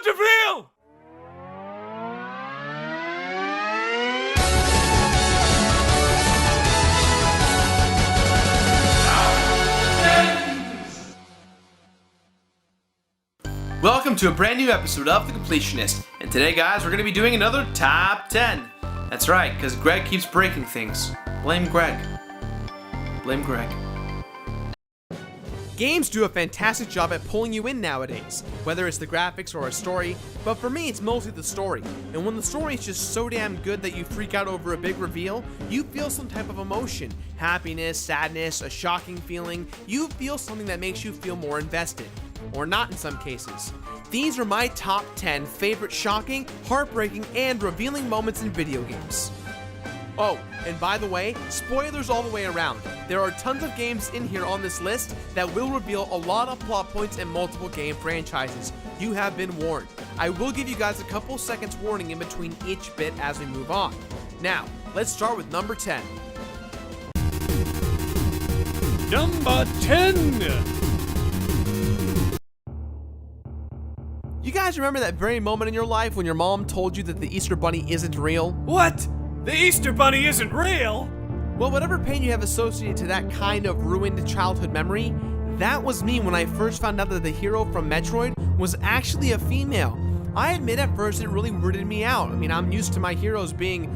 reveal! Welcome to a brand new episode of The Completionist, and today guys we're going to be doing another Top 10. That's right, because Greg keeps breaking things. Blame Greg. Blame Greg. Games do a fantastic job at pulling you in nowadays, whether it's the graphics or a story, but for me it's mostly the story. And when the story is just so damn good that you freak out over a big reveal, you feel some type of emotion. Happiness, sadness, a shocking feeling. You feel something that makes you feel more invested. Or not in some cases. These are my top 10 favorite shocking, heartbreaking, and revealing moments in video games. Oh, and by the way, spoilers all the way around. There are tons of games in here on this list that will reveal a lot of plot points in multiple game franchises. You have been warned. I will give you guys a couple seconds warning in between each bit as we move on. Now, let's start with number 10. Number 10! You guys remember that very moment in your life when your mom told you that the Easter Bunny isn't real? What? The Easter Bunny isn't real? Well, whatever pain you have associated to that kind of ruined childhood memory, that was me when I first found out that the hero from Metroid was actually a female. I admit at first it really weirded me out. I mean, I'm used to my heroes being,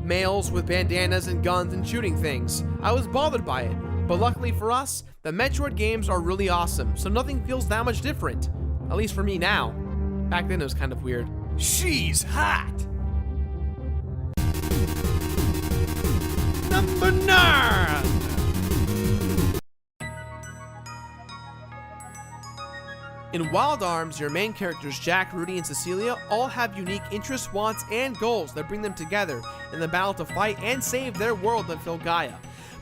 males with bandanas and guns and shooting things. I was bothered by it. But luckily for us, the Metroid games are really awesome, so nothing feels that much different. At least for me now. Back then it was kind of weird. She's hot! Number 9! In Wild Arms, your main characters Jack, Rudy, and Cecilia all have unique interests, wants, and goals that bring them together in the battle to fight and save their world of Gaia.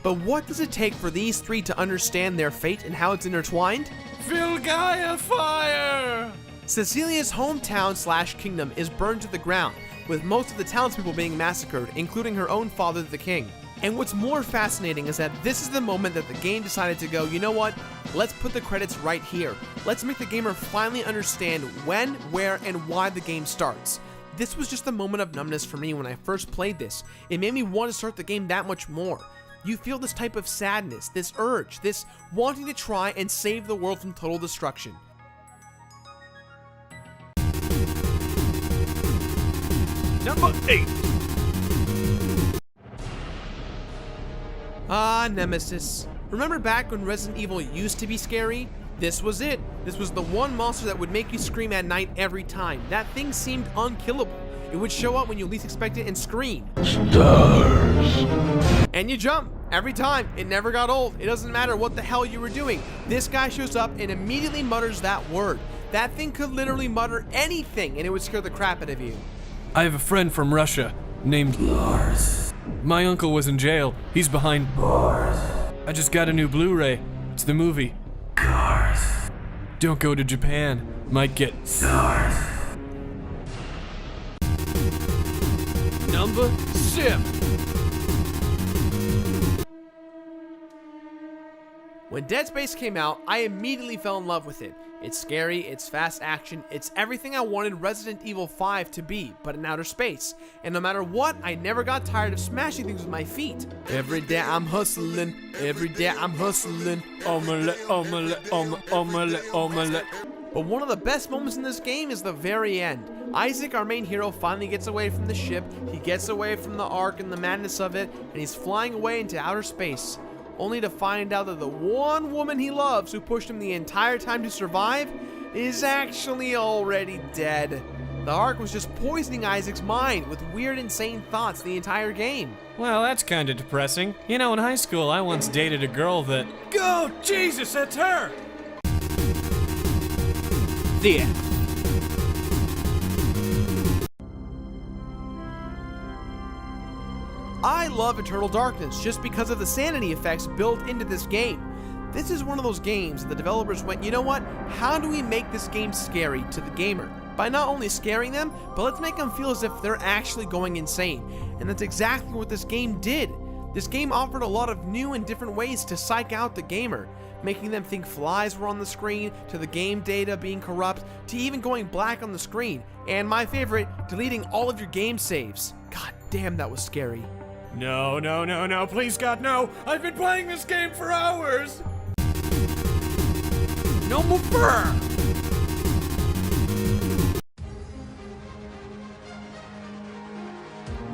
But what does it take for these three to understand their fate and how it's intertwined? Gaia fire! Cecilia's hometown/kingdom is burned to the ground, with most of the townspeople being massacred, including her own father, the king. And what's more fascinating is that this is the moment that the game decided to go, you know what? Let's put the credits right here. Let's make the gamer finally understand when, where, and why the game starts. This was just a moment of numbness for me when I first played this. It made me want to start the game that much more. You feel this type of sadness, this urge, this wanting to try and save the world from total destruction. Number 8! Nemesis. Remember back when Resident Evil used to be scary? This was it. This was the one monster that would make you scream at night every time. That thing seemed unkillable. It would show up when you least expect it and scream. Stars. And you jump. Every time. It never got old. It doesn't matter what the hell you were doing. This guy shows up and immediately mutters that word. That thing could literally mutter anything and it would scare the crap out of you. I have a friend from Russia named Lars. My uncle was in jail. He's behind bars. I just got a new Blu-ray. It's the movie Cars. Don't go to Japan. Might get SARS. Number 7. When Dead Space came out, I immediately fell in love with it. It's scary, it's fast action, it's everything I wanted Resident Evil 5 to be, but in outer space. And no matter what, I never got tired of smashing things with my feet. Every day I'm hustling, every day I'm hustling. Omelette, omelette, omelette, omelette. But one of the best moments in this game is the very end. Isaac, our main hero, finally gets away from the ship, he gets away from the Ark and the madness of it, and he's flying away into outer space. Only to find out that the one woman he loves who pushed him the entire time to survive is actually already dead. The Ark was just poisoning Isaac's mind with weird, insane thoughts the entire game. Well, that's kind of depressing. You know, in high school, I once dated a girl that... Go! Jesus, that's her! The end. I love Eternal Darkness just because of the sanity effects built into this game. This is one of those games that the developers went, you know what, how do we make this game scary to the gamer? By not only scaring them, but let's make them feel as if they're actually going insane. And that's exactly what this game did. This game offered a lot of new and different ways to psych out the gamer, making them think flies were on the screen, to the game data being corrupt, to even going black on the screen, and my favorite, deleting all of your game saves. God damn, that was scary. No, no, no, no, please God, no! I've been playing this game for hours! No more!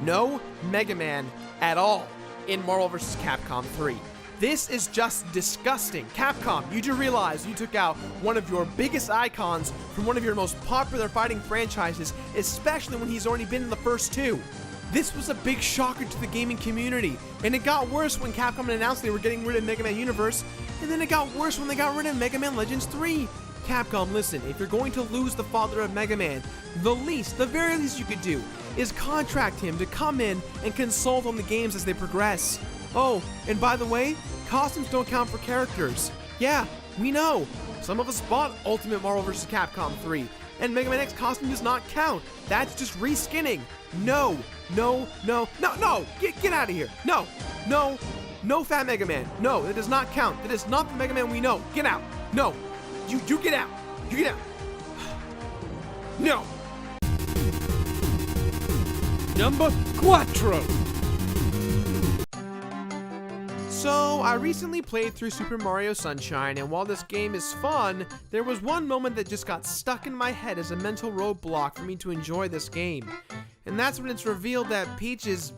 No Mega Man at all in Marvel vs. Capcom 3. This is just disgusting. Capcom, you do realize you took out one of your biggest icons from one of your most popular fighting franchises, especially when he's already been in the first two. This was a big shocker to the gaming community, and it got worse when Capcom announced they were getting rid of Mega Man Universe, and then it got worse when they got rid of Mega Man Legends 3. Capcom, listen, if you're going to lose the father of Mega Man, the very least you could do is contract him to come in and consult on the games as they progress. Oh, and by the way, costumes don't count for characters. Yeah, we know. Some of us bought Ultimate Marvel vs. Capcom 3, and Mega Man X costume does not count. That's just reskinning. No, no, no, no, no! Get out of here! No, no, no Fat Mega Man. No, that does not count. That is not the Mega Man we know. Get out! No, you get out! You get out! No! Number cuatro. So, I recently played through Super Mario Sunshine, and while this game is fun, there was one moment that just got stuck in my head as a mental roadblock for me to enjoy this game. And that's when it's revealed that Peach is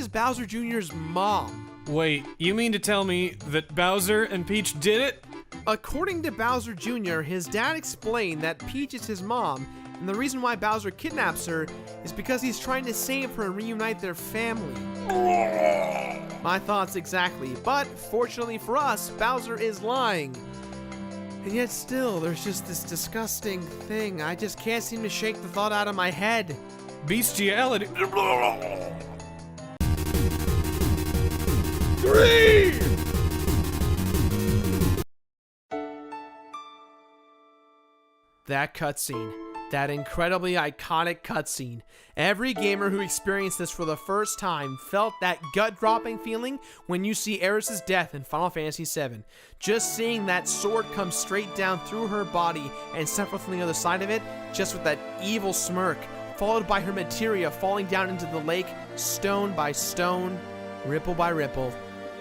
Bowser Jr.'s mom. Wait, you mean to tell me that Bowser and Peach did it? According to Bowser Jr., his dad explained that Peach is his mom, and the reason why Bowser kidnaps her is because he's trying to save her and reunite their family. My thoughts exactly, but fortunately for us, Bowser is lying. And yet still, there's just this disgusting thing. I just can't seem to shake the thought out of my head. Bestiality. 3! That cutscene. That incredibly iconic cutscene. Every gamer who experienced this for the first time felt that gut-dropping feeling when you see Aeris's death in Final Fantasy VII. Just seeing that sword come straight down through her body and Sephiroth on the other side of it, just with that evil smirk, followed by her materia falling down into the lake, stone by stone, ripple by ripple.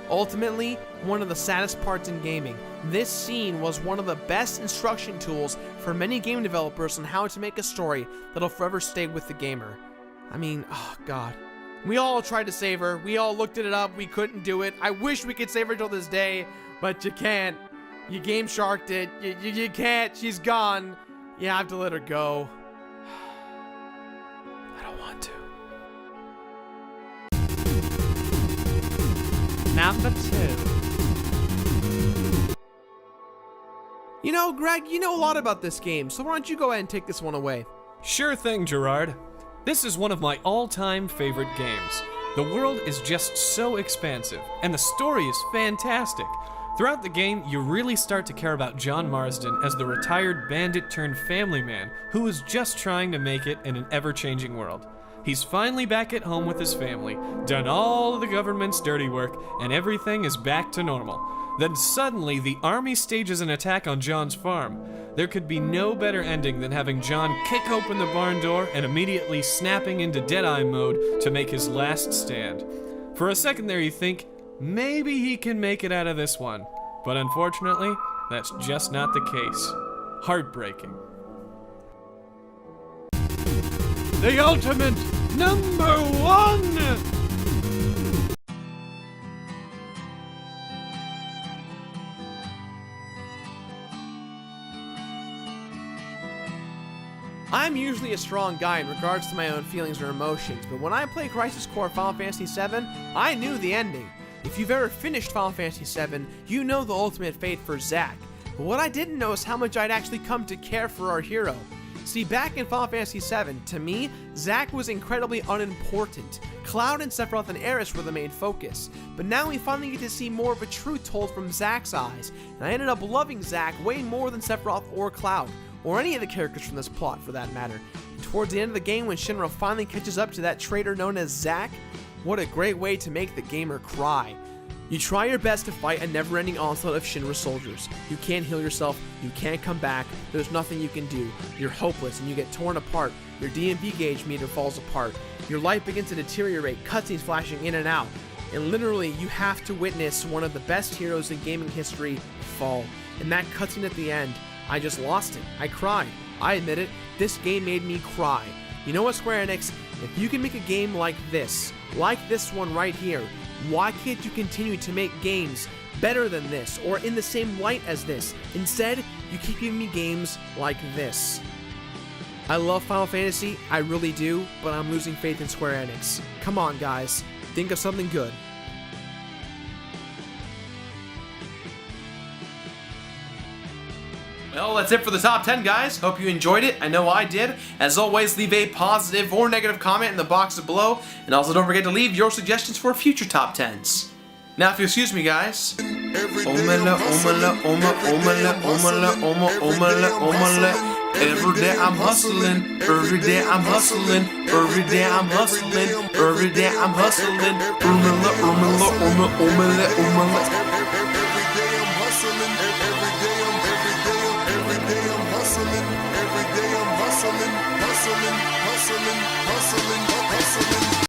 Ultimately, one of the saddest parts in gaming. This scene was one of the best instruction tools for many game developers on how to make a story that'll forever stay with the gamer. I mean, oh god. We all tried to save her, we all looked it up, we couldn't do it. I wish we could save her till this day, but you can't. You game sharked it, you can't, she's gone. You have to let her go. I don't want to. Number 2. You know, Greg, you know a lot about this game, so why don't you go ahead and take this one away? Sure thing, Gerard. This is one of my all-time favorite games. The world is just so expansive, and the story is fantastic. Throughout the game, you really start to care about John Marsden as the retired bandit-turned-family man who is just trying to make it in an ever-changing world. He's finally back at home with his family, done all of the government's dirty work, and everything is back to normal. Then suddenly, the army stages an attack on John's farm. There could be no better ending than having John kick open the barn door and immediately snapping into Deadeye mode to make his last stand. For a second there you think, maybe he can make it out of this one. But unfortunately, that's just not the case. Heartbreaking. The ultimate number 1! I'm usually a strong guy in regards to my own feelings or emotions, but when I play Crisis Core Final Fantasy VII, I knew the ending. If you've ever finished Final Fantasy VII, you know the ultimate fate for Zack. But what I didn't know is how much I'd actually come to care for our hero. See, back in Final Fantasy VII, to me, Zack was incredibly unimportant. Cloud and Sephiroth and Aeris were the main focus, but now we finally get to see more of a truth told from Zack's eyes, and I ended up loving Zack way more than Sephiroth or Cloud, or any of the characters from this plot for that matter. And towards the end of the game, when Shinra finally catches up to that traitor known as Zack, what a great way to make the gamer cry. You try your best to fight a never-ending onslaught of Shinra soldiers. You can't heal yourself, you can't come back, there's nothing you can do. You're hopeless and you get torn apart. Your DMV gauge meter falls apart. Your life begins to deteriorate, cutscenes flashing in and out. And literally, you have to witness one of the best heroes in gaming history fall. And that cutscene at the end, I just lost it. I cried. I admit it, this game made me cry. You know what, Square Enix? If you can make a game like this one right here, why can't you continue to make games better than this, or in the same light as this? Instead, you keep giving me games like this. I love Final Fantasy, I really do, but I'm losing faith in Square Enix. Come on, guys. Think of something good. Well, that's it for the top 10, guys. Hope you enjoyed it. I know I did. As always, leave a positive or negative comment in the box below. And also don't forget to leave your suggestions for future top 10s. Now, if you excuse me, guys. Omelette, omelette, omelette, omelette, omelette, omelette, omelette. Every day I'm hustling. Every day I'm hustling. Every day I'm hustling. Every day I'm hustling. Omelette, omelette, omelette, omelette, omelette.